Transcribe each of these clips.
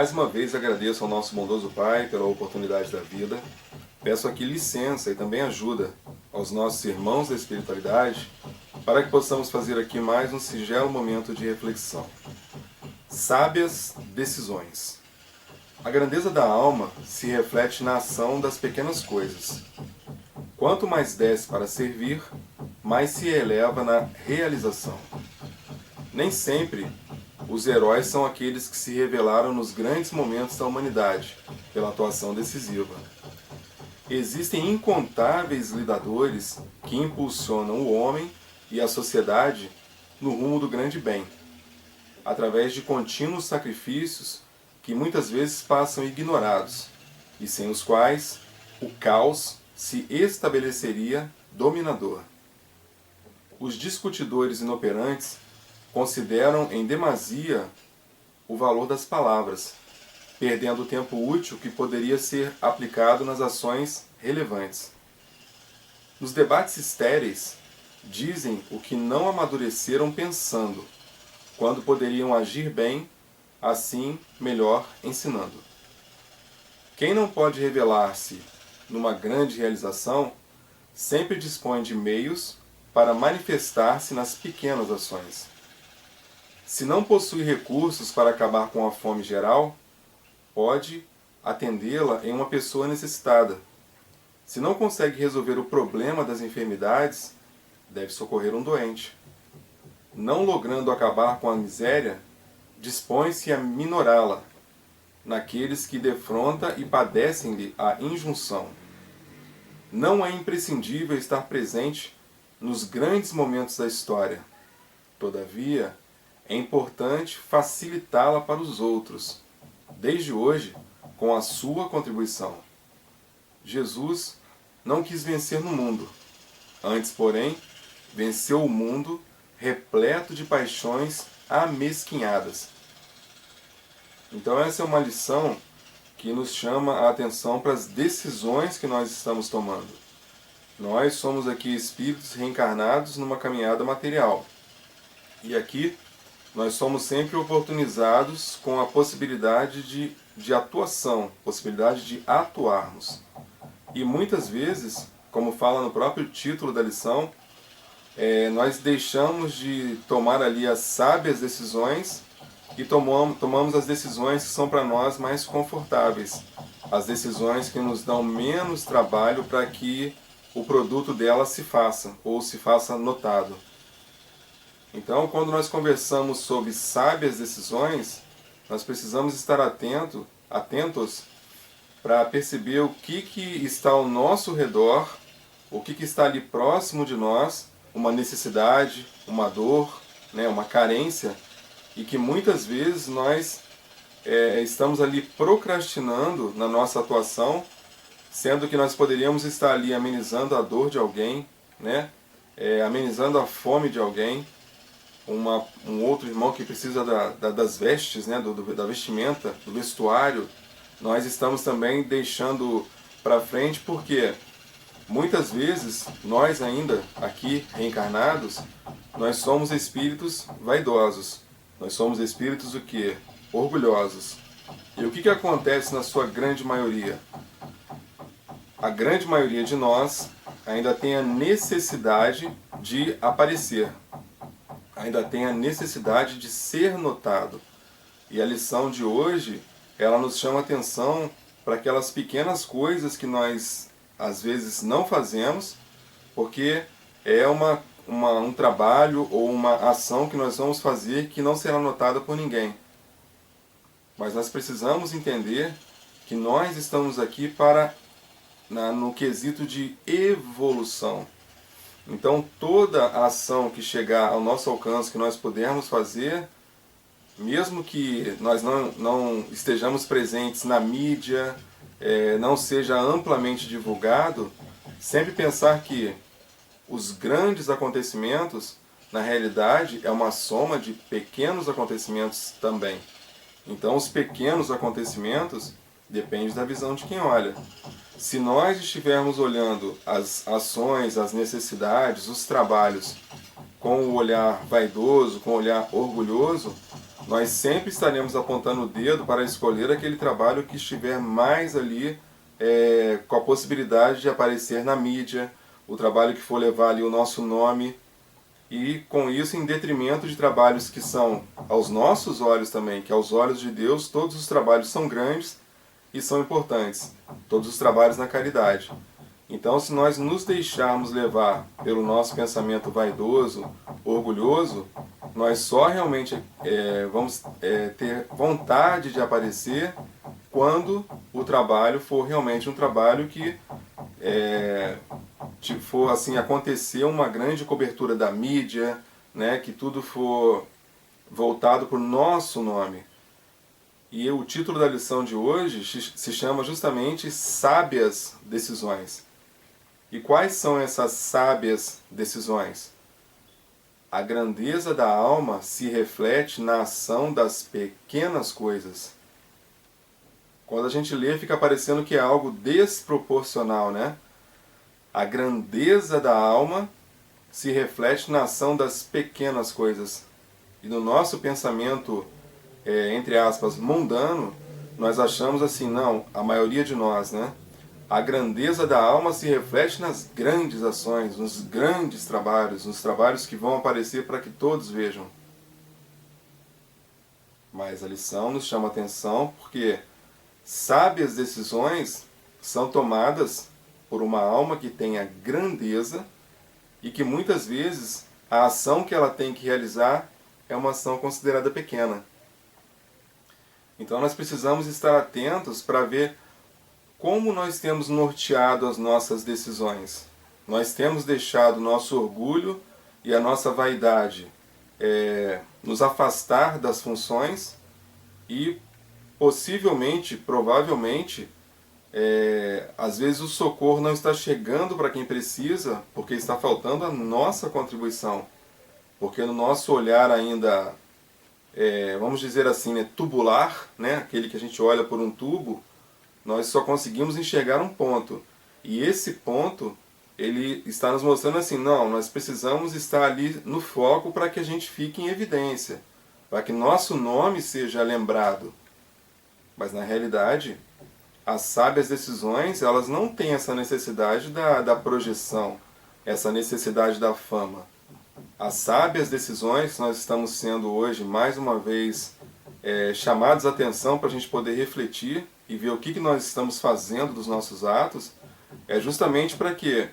Mais uma vez agradeço ao nosso bondoso Pai pela oportunidade da vida. Peço aqui licença e também ajuda aos nossos irmãos da espiritualidade para que possamos fazer aqui mais um singelo momento de reflexão. Sábias decisões. A grandeza da alma se reflete na ação das pequenas coisas. Quanto mais desce para servir, mais se eleva na realização. Nem sempre os heróis são aqueles que se revelaram nos grandes momentos da humanidade, pela atuação decisiva. Existem incontáveis lidadores que impulsionam o homem e a sociedade no rumo do grande bem, através de contínuos sacrifícios que muitas vezes passam ignorados, e sem os quais o caos se estabeleceria dominador. Os discutidores inoperantes consideram em demasia o valor das palavras, perdendo o tempo útil que poderia ser aplicado nas ações relevantes. Nos debates estéreis, dizem o que não amadureceram pensando, quando poderiam agir bem, assim melhor ensinando. Quem não pode revelar-se numa grande realização, sempre dispõe de meios para manifestar-se nas pequenas ações. Se não possui recursos para acabar com a fome geral, pode atendê-la em uma pessoa necessitada. Se não consegue resolver o problema das enfermidades, deve socorrer um doente. Não logrando acabar com a miséria, dispõe-se a minorá-la naqueles que defronta e padecem-lhe a injunção. Não é imprescindível estar presente nos grandes momentos da história. Todavia, é importante facilitá-la para os outros, desde hoje, com a sua contribuição. Jesus não quis vencer no mundo, antes, porém, venceu o mundo repleto de paixões amesquinhadas. Então essa é uma lição que nos chama a atenção para as decisões que nós estamos tomando. Nós somos aqui espíritos reencarnados numa caminhada material. E aqui nós somos sempre oportunizados com a possibilidade de atuação, possibilidade de atuarmos. E muitas vezes, como fala no próprio título da lição, nós deixamos de tomar ali as sábias decisões e tomamos as decisões que são para nós mais confortáveis, as decisões que nos dão menos trabalho para que o produto dela se faça, ou se faça notado. Então, quando nós conversamos sobre sábias decisões, nós precisamos estar atentos para perceber o que está ao nosso redor, o que está ali próximo de nós, uma necessidade, uma dor, uma carência, e que muitas vezes nós estamos ali procrastinando na nossa atuação, sendo que nós poderíamos estar ali amenizando a dor de alguém, amenizando a fome de alguém, um outro irmão que precisa das vestes, da vestimenta, do vestuário, nós estamos também deixando para frente, porque muitas vezes nós ainda aqui reencarnados, nós somos espíritos vaidosos, nós somos espíritos o quê? Orgulhosos. E o que acontece na sua grande maioria? A grande maioria de nós ainda tem a necessidade de aparecer, ainda tem a necessidade de ser notado. E a lição de hoje, ela nos chama atenção para aquelas pequenas coisas que nós às vezes não fazemos, porque é um trabalho ou uma ação que nós vamos fazer que não será notada por ninguém. Mas nós precisamos entender que nós estamos aqui no quesito de evolução. Então toda a ação que chegar ao nosso alcance, que nós pudermos fazer, mesmo que nós não estejamos presentes na mídia, não seja amplamente divulgado, sempre pensar que os grandes acontecimentos, na realidade, é uma soma de pequenos acontecimentos também. Então os pequenos acontecimentos dependem da visão de quem olha. Se nós estivermos olhando as ações, as necessidades, os trabalhos com o olhar vaidoso, com o olhar orgulhoso, nós sempre estaremos apontando o dedo para escolher aquele trabalho que estiver mais ali com a possibilidade de aparecer na mídia, o trabalho que for levar ali o nosso nome, e com isso em detrimento de trabalhos que são aos nossos olhos também, que aos olhos de Deus todos os trabalhos são grandes e são importantes, todos os trabalhos na caridade. Então, se nós nos deixarmos levar pelo nosso pensamento vaidoso, orgulhoso, nós só realmente vamos ter vontade de aparecer quando o trabalho for realmente um trabalho que for assim acontecer uma grande cobertura da mídia, né, que tudo for voltado para o nosso nome. E o título da lição de hoje se chama justamente Sábias Decisões. E quais são essas sábias decisões? A grandeza da alma se reflete na ação das pequenas coisas. Quando a gente lê, fica parecendo que é algo desproporcional, né? A grandeza da alma se reflete na ação das pequenas coisas. E no nosso pensamento, entre aspas, mundano, nós achamos assim, não, a maioria de nós, né? A grandeza da alma se reflete nas grandes ações, nos grandes trabalhos, nos trabalhos que vão aparecer para que todos vejam. Mas a lição nos chama a atenção porque sábias decisões são tomadas por uma alma que tem a grandeza e que muitas vezes a ação que ela tem que realizar é uma ação considerada pequena. Então nós precisamos estar atentos para ver como nós temos norteado as nossas decisões. Nós temos deixado o nosso orgulho e a nossa vaidade nos afastar das funções e possivelmente, provavelmente, às vezes o socorro não está chegando para quem precisa porque está faltando a nossa contribuição. Porque no nosso olhar ainda, vamos dizer assim, né, tubular, né, aquele que a gente olha por um tubo, nós só conseguimos enxergar um ponto. E esse ponto, ele está nos mostrando assim, não, nós precisamos estar ali no foco para que a gente fique em evidência, para que nosso nome seja lembrado. Mas na realidade, as sábias decisões, elas não têm essa necessidade da projeção, essa necessidade da fama. As sábias decisões, nós estamos sendo hoje, mais uma vez, chamados a atenção para a gente poder refletir e ver o que nós estamos fazendo dos nossos atos, é justamente para que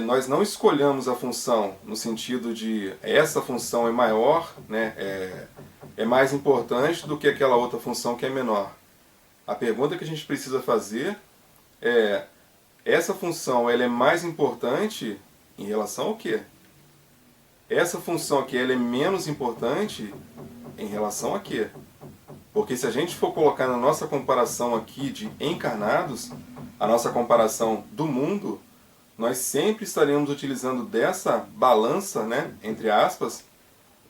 nós não escolhamos a função no sentido de essa função é maior, né, é mais importante do que aquela outra função que é menor. A pergunta que a gente precisa fazer é: essa função ela é mais importante em relação ao quê? Essa função aqui ela é menos importante em relação a quê? Porque se a gente for colocar na nossa comparação aqui de encarnados, a nossa comparação do mundo, nós sempre estaremos utilizando dessa balança, né, entre aspas,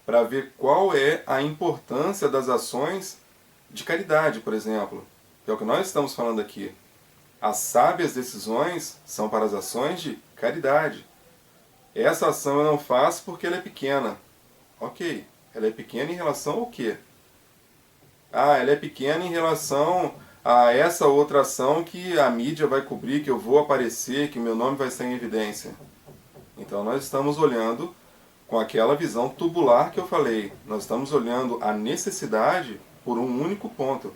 para ver qual é a importância das ações de caridade, por exemplo, que é o que nós estamos falando aqui. As sábias decisões são para as ações de caridade. Essa ação eu não faço porque ela é pequena. Ok, ela é pequena em relação ao quê? Ah, ela é pequena em relação a essa outra ação que a mídia vai cobrir, que eu vou aparecer, que meu nome vai estar em evidência. Então nós estamos olhando com aquela visão tubular que eu falei. Nós estamos olhando a necessidade por um único ponto.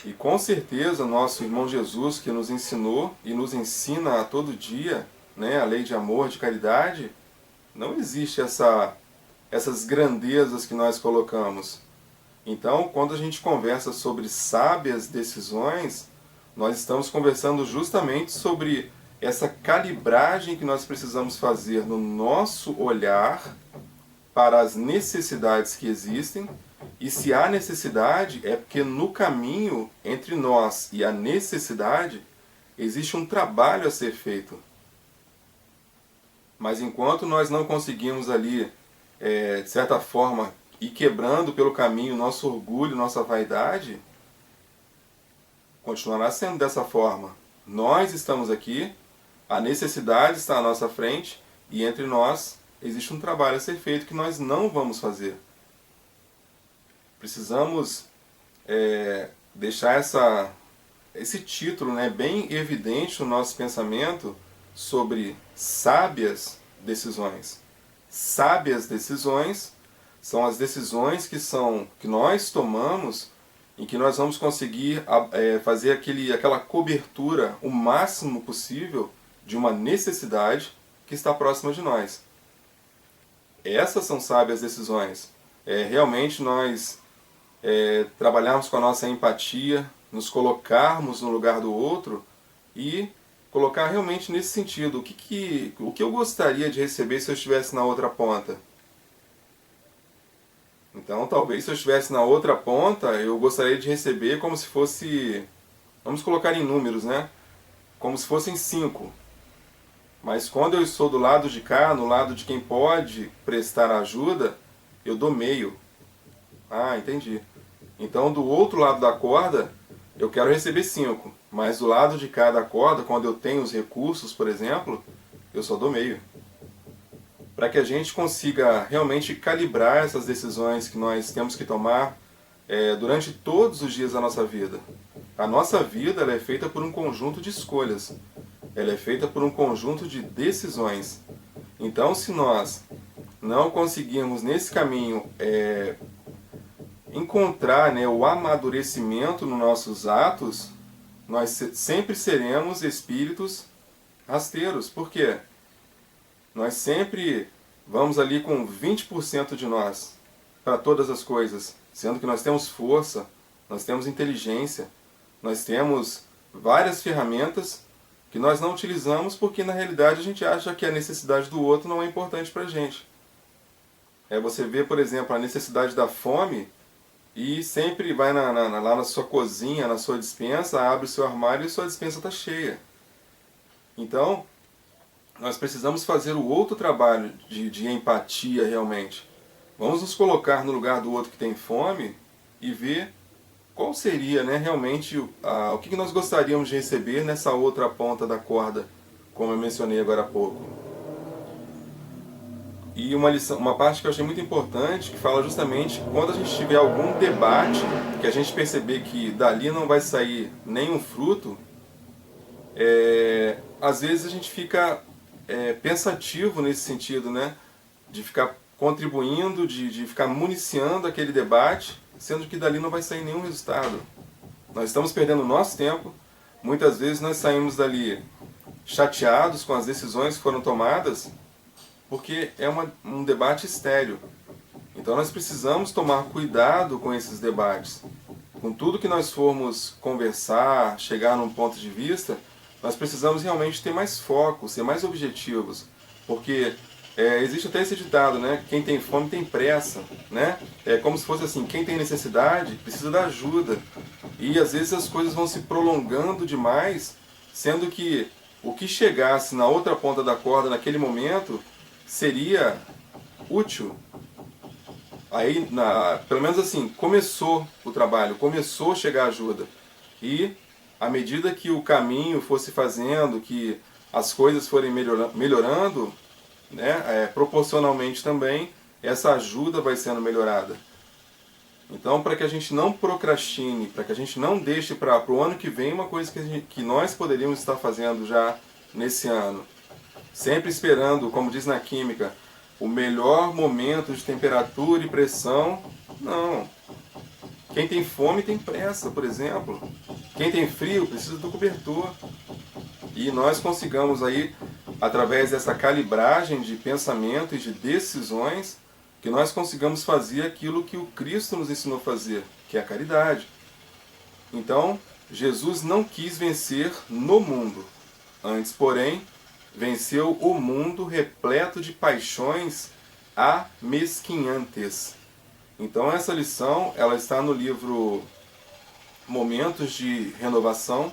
E com certeza nosso irmão Jesus, que nos ensinou e nos ensina a todo dia, né, a lei de amor, de caridade, não existe essas grandezas que nós colocamos. Então, quando a gente conversa sobre sábias decisões, nós estamos conversando justamente sobre essa calibragem que nós precisamos fazer no nosso olhar para as necessidades que existem, e se há necessidade, é porque no caminho entre nós e a necessidade existe um trabalho a ser feito. Mas enquanto nós não conseguimos ali, de certa forma, ir quebrando pelo caminho nosso orgulho, nossa vaidade, continuará sendo dessa forma. Nós estamos aqui, a necessidade está à nossa frente, e entre nós existe um trabalho a ser feito que nós não vamos fazer. Precisamos deixar esse título, né, bem evidente no nosso pensamento sobre sábias decisões. Sábias decisões são as decisões que nós tomamos em que nós vamos conseguir fazer aquela cobertura o máximo possível de uma necessidade que está próxima de nós. Essas são sábias decisões. Realmente nós trabalharmos com a nossa empatia, nos colocarmos no lugar do outro e colocar realmente nesse sentido, o que eu gostaria de receber se eu estivesse na outra ponta. Então, talvez se eu estivesse na outra ponta, eu gostaria de receber como se fosse, vamos colocar em números, né? Como se fossem 5. Mas quando eu estou do lado de cá, no lado de quem pode prestar ajuda, eu dou meio. Ah, entendi. Então, do outro lado da corda, eu quero receber 5. Mas do lado de cá da corda, quando eu tenho os recursos, por exemplo, eu só dou meio. Para que a gente consiga realmente calibrar essas decisões que nós temos que tomar durante todos os dias da nossa vida. A nossa vida ela é feita por um conjunto de escolhas. Ela é feita por um conjunto de decisões. Então, se nós não conseguirmos nesse caminho encontrar, né, o amadurecimento nos nossos atos, nós sempre seremos espíritos rasteiros. Por quê? Nós sempre vamos ali com 20% de nós para todas as coisas, sendo que nós temos força, nós temos inteligência, nós temos várias ferramentas que nós não utilizamos porque na realidade a gente acha que a necessidade do outro não é importante para a gente. Você vê, por exemplo, a necessidade da fome e sempre vai lá na sua cozinha, na sua despensa, abre o seu armário e sua despensa está cheia. Então, nós precisamos fazer o outro trabalho de empatia realmente. Vamos nos colocar no lugar do outro que tem fome e ver qual seria, né, realmente o que nós gostaríamos de receber nessa outra ponta da corda, como eu mencionei agora há pouco. E uma parte que eu achei muito importante, que fala justamente quando a gente tiver algum debate, que a gente perceber que dali não vai sair nenhum fruto, às vezes a gente fica pensativo nesse sentido, né? De ficar contribuindo, de ficar municiando aquele debate, sendo que dali não vai sair nenhum resultado. Nós estamos perdendo o nosso tempo, muitas vezes nós saímos dali chateados com as decisões que foram tomadas, porque é um debate estéril. Então nós precisamos tomar cuidado com esses debates. Com tudo que nós formos conversar, chegar num ponto de vista, nós precisamos realmente ter mais foco, ser mais objetivos. Porque existe até esse ditado, né? Quem tem fome tem pressa. Né? É como se fosse assim, quem tem necessidade precisa da ajuda. E às vezes as coisas vão se prolongando demais, sendo que o que chegasse na outra ponta da corda naquele momento seria útil. Aí, pelo menos assim, começou o trabalho, começou a chegar a ajuda. E, à medida que o caminho fosse fazendo, que as coisas forem melhorando, né, proporcionalmente também, essa ajuda vai sendo melhorada. Então, para que a gente não procrastine, para que a gente não deixe para o ano que vem uma coisa que nós poderíamos estar fazendo já nesse ano. Sempre esperando, como diz na química, o melhor momento de temperatura e pressão. Não. Quem tem fome tem pressa, por exemplo. Quem tem frio precisa do cobertor. E nós consigamos aí, através dessa calibragem de pensamento e de decisões, que nós consigamos fazer aquilo que o Cristo nos ensinou a fazer, que é a caridade. Então, Jesus não quis vencer no mundo. Antes, porém, venceu o mundo repleto de paixões amesquinhantes. Então essa lição ela está no livro Momentos de Renovação.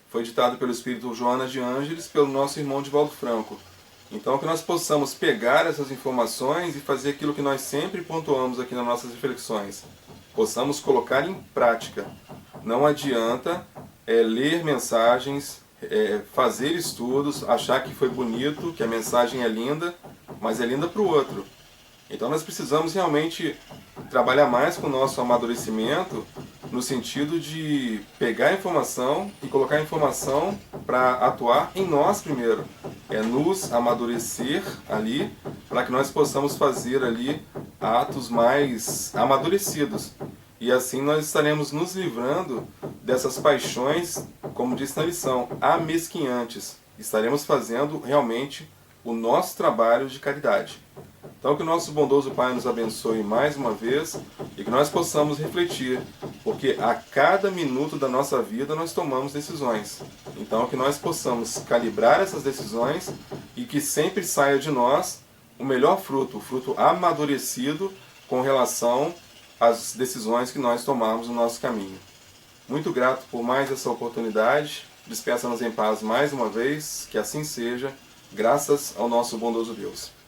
Foi ditado pelo Espírito Joana de Ângeles, pelo nosso irmão Divaldo Franco. Então que nós possamos pegar essas informações e fazer aquilo que nós sempre pontuamos aqui nas nossas reflexões. Possamos colocar em prática. Não adianta ler mensagens, fazer estudos, achar que foi bonito, que a mensagem é linda, mas é linda para o outro. Então nós precisamos realmente trabalhar mais com o nosso amadurecimento, no sentido de pegar a informação e colocar a informação para atuar em nós primeiro. É nos amadurecer ali, para que nós possamos fazer ali atos mais amadurecidos. E assim nós estaremos nos livrando dessas paixões, como disse na lição, amesquinhantes. Estaremos fazendo realmente o nosso trabalho de caridade. Então que o nosso bondoso Pai nos abençoe mais uma vez e que nós possamos refletir, porque a cada minuto da nossa vida nós tomamos decisões. Então que nós possamos calibrar essas decisões e que sempre saia de nós o melhor fruto, o fruto amadurecido com relação às decisões que nós tomamos no nosso caminho. Muito grato por mais essa oportunidade. Despeça-nos em paz mais uma vez, que assim seja, graças ao nosso bondoso Deus.